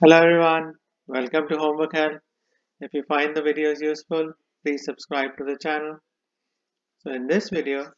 Hello everyone, welcome to Homework Help. If you find the videos useful, please subscribe to the channel. So in this video,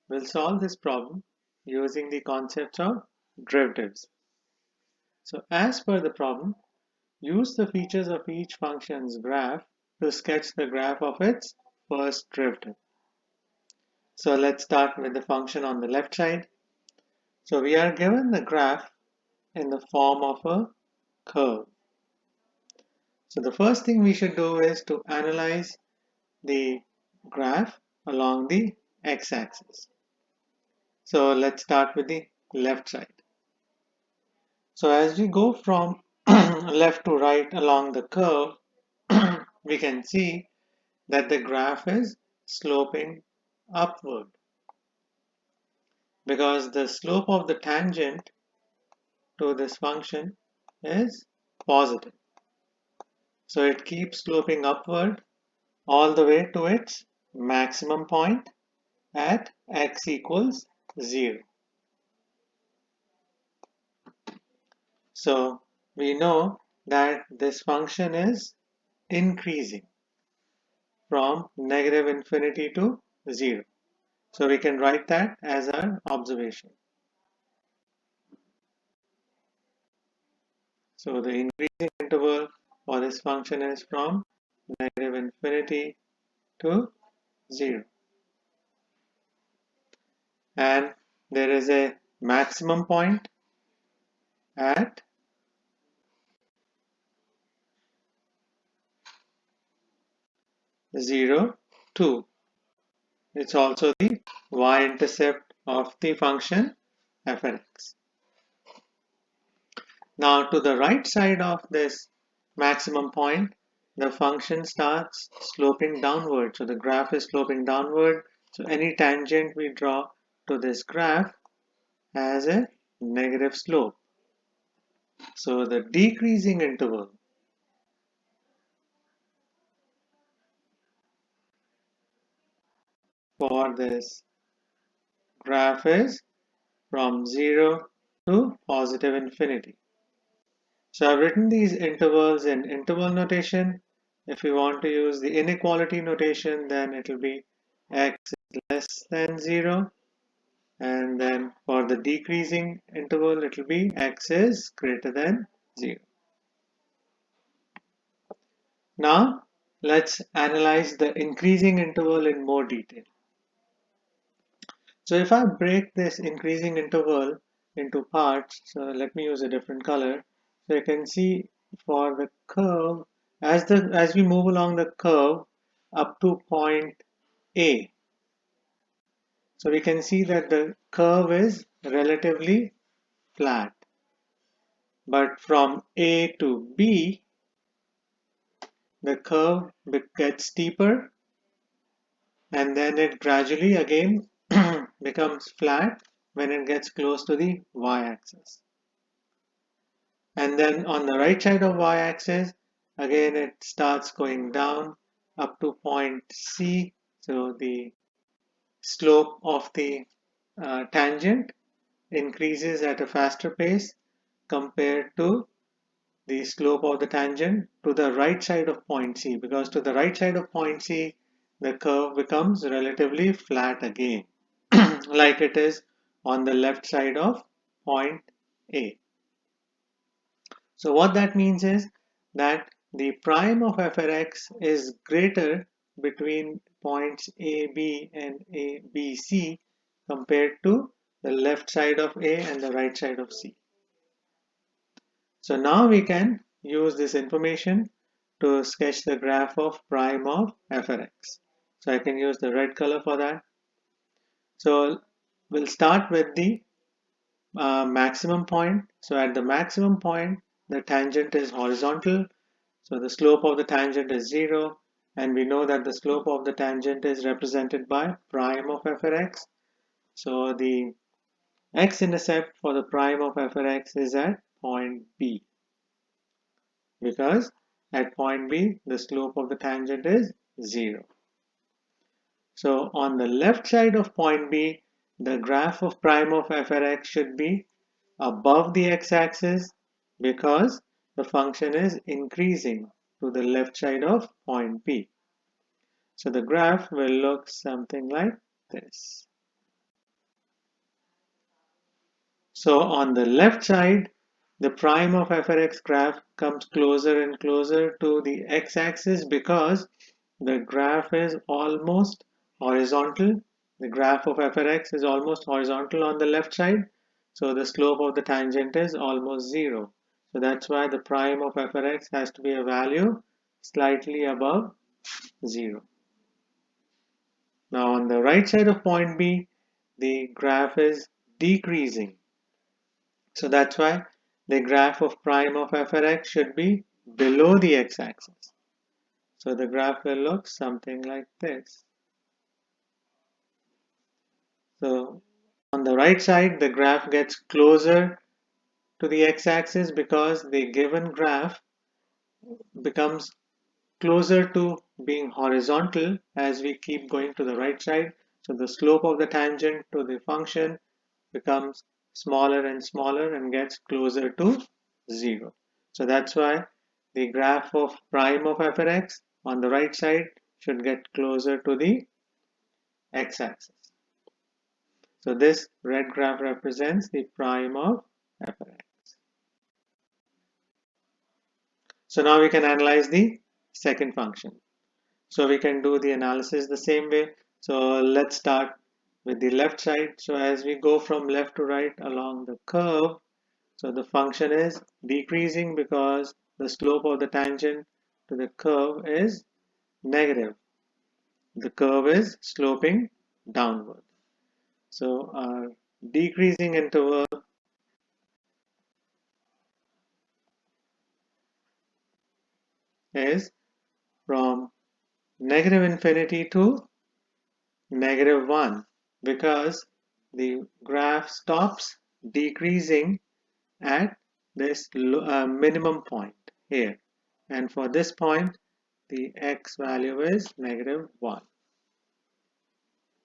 we'll solve this problem using the concepts of derivatives. So as per the problem, use the features of each function's graph to sketch the graph of its first derivative. So let's start with the function on the left side. So we are given the graph in the form of a curve. So the first thing we should do is to analyze the graph along the x-axis. So let's start with the left side. So as we go from left to right along the curve, we can see that the graph is sloping upward because the slope of the tangent to this function is positive. So it keeps sloping upward all the way to its maximum point at x equals 0. So we know that this function is increasing from negative infinity to 0. So we can write that as our observation. So the increasing interval for this function is from negative infinity to 0. And there is a maximum point at 0, 2. It's also the y-intercept of the function f of x. Now to the right side of this maximum point, the function starts sloping downward. So the graph is sloping downward. So any tangent we draw to this graph has a negative slope. So the decreasing interval for this graph is from 0 to positive infinity. So I've written these intervals in interval notation. If you want to use the inequality notation, then it will be x is less than 0. And then for the decreasing interval, it will be x is greater than 0. Now, let's analyze the increasing interval in more detail. So if I break this increasing interval into parts, so let me use a different color. So you can see for the curve, as we move along the curve up to point A, so we can see that the curve is relatively flat. But from A to B, the curve gets steeper and then it gradually again becomes flat when it gets close to the y-axis. And then on the right side of y-axis, again it starts going down up to point C. So the slope of the tangent increases at a faster pace compared to the slope of the tangent to the right side of point C, because to the right side of point C, the curve becomes relatively flat again, like it is on the left side of point A. So what that means is that the prime of f of x is greater between points AB and ABC compared to the left side of A and the right side of C. So now we can use this information to sketch the graph of prime of f of x. So I can use the red color for that. So we'll start with the maximum point. So at the maximum point, the tangent is horizontal. So the slope of the tangent is 0. And we know that the slope of the tangent is represented by prime of f of x. So the x-intercept for the prime of f of x is at point B, because at point B, the slope of the tangent is 0. So on the left side of point B, the graph of prime of f of x should be above the x-axis because the function is increasing to the left side of point P. So the graph will look something like this. So on the left side, the prime of f of x graph comes closer and closer to the x-axis because the graph is almost horizontal. The graph of f of x is almost horizontal on the left side. So the slope of the tangent is almost zero. So that's why the prime of f of x has to be a value slightly above zero. Now on the right side of point B, the graph is decreasing. So that's why the graph of prime of f of x should be below the x-axis. So the graph will look something like this. So on the right side, the graph gets closer to the x-axis because the given graph becomes closer to being horizontal as we keep going to the right side. So the slope of the tangent to the function becomes smaller and smaller and gets closer to 0. So that's why the graph of prime of f of x on the right side should get closer to the x-axis. So this red graph represents the prime of f of x. So now we can analyze the second function. So we can do the analysis the same way. So let's start with the left side. So as we go from left to right along the curve, so the function is decreasing because the slope of the tangent to the curve is negative. The curve is sloping downward. So our decreasing interval is from negative infinity to negative 1 because the graph stops decreasing at this minimum point here, and for this point the x value is negative 1.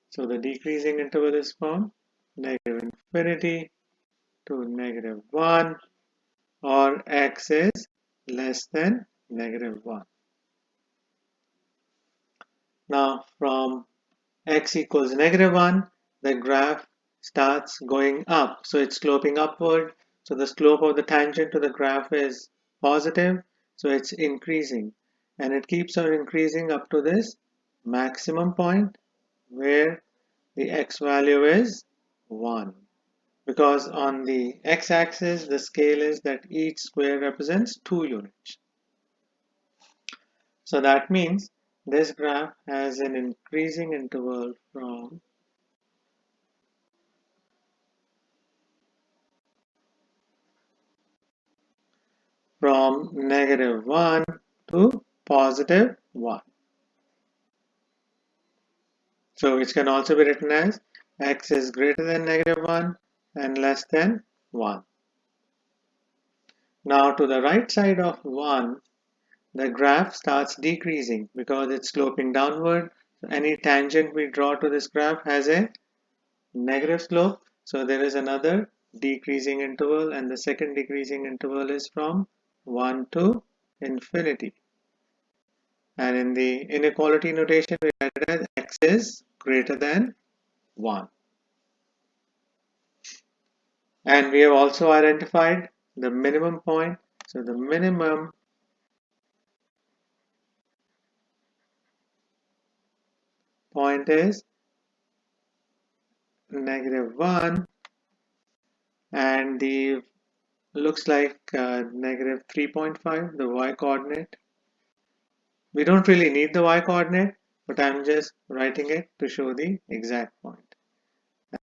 So the decreasing interval is from negative infinity to negative 1, or x is less than negative 1. Now from x equals negative 1, the graph starts going up. So it's sloping upward. So the slope of the tangent to the graph is positive. So it's increasing. And it keeps on increasing up to this maximum point where the x value is 1. Because on the x-axis, the scale is that each square represents 2 units. So that means this graph has an increasing interval from negative 1 to positive 1. So which can also be written as x is greater than negative 1 and less than 1. Now to the right side of 1, the graph starts decreasing because it's sloping downward. So any tangent we draw to this graph has a negative slope. So there is another decreasing interval, and the second decreasing interval is from 1 to infinity. And in the inequality notation, we write it as x is greater than 1. And we have also identified the minimum point. So the minimum point is negative 1, and the looks like negative 3.5, the y coordinate. We don't really need the y coordinate, but I'm just writing it to show the exact point.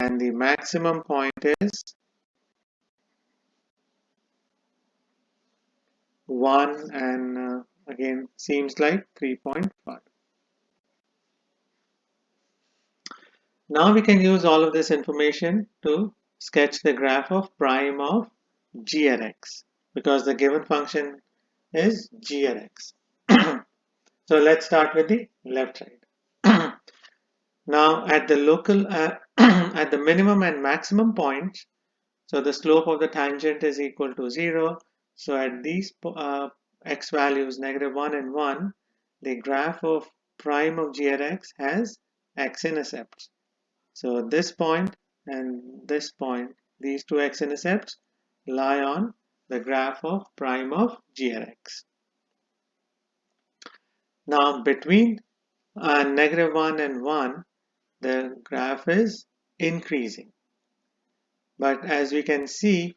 And the maximum point is 1, and again seems like 3.5. Now we can use all of this information to sketch the graph of prime of g at x, because the given function is g at x. So let's start with the left side. Now at the local at the minimum and maximum points, so the slope of the tangent is equal to 0. So at these x values, negative 1 and 1, the graph of prime of g at x has x-intercepts. So this point and this point, these two x-intercepts lie on the graph of prime of g at x. Now between negative 1 and 1, the graph is increasing. But as we can see,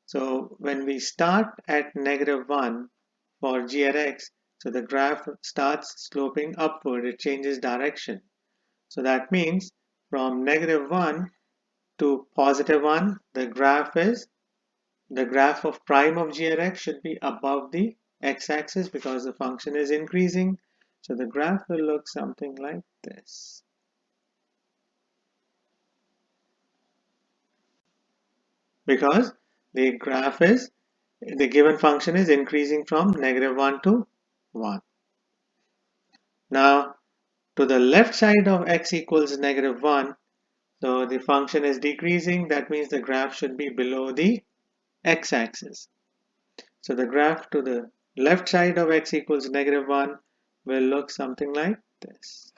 so when we start at negative 1 for g at x, so the graph starts sloping upward, it changes direction. So that means from negative 1 to positive 1, the graph of prime of g at x should be above the x-axis because the function is increasing. So the graph will look something like this. Because the given function is increasing from negative 1 to 1. Now, to the left side of x equals negative 1, so the function is decreasing. That means the graph should be below the x-axis. So the graph to the left side of x equals negative 1 will look something like this.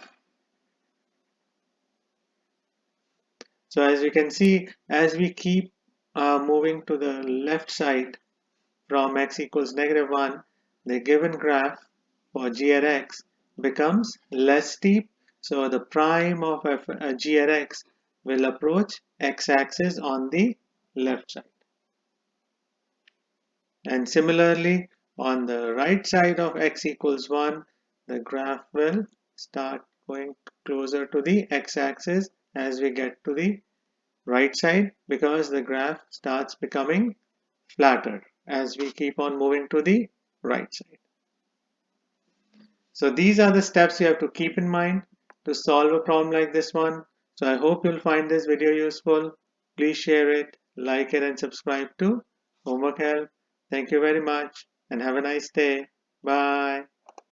So as you can see, as we keep moving to the left side from x equals negative 1, the given graph for g at x becomes less steep. So the prime of g at x will approach x-axis on the left side. And similarly, on the right side of x equals 1, the graph will start going closer to the x-axis as we get to the right side because the graph starts becoming flatter as we keep on moving to the right side. So these are the steps you have to keep in mind to solve a problem like this one. So I hope you'll find this video useful. Please share it, like it, and subscribe to Homework Help. Thank you very much and have a nice day. Bye.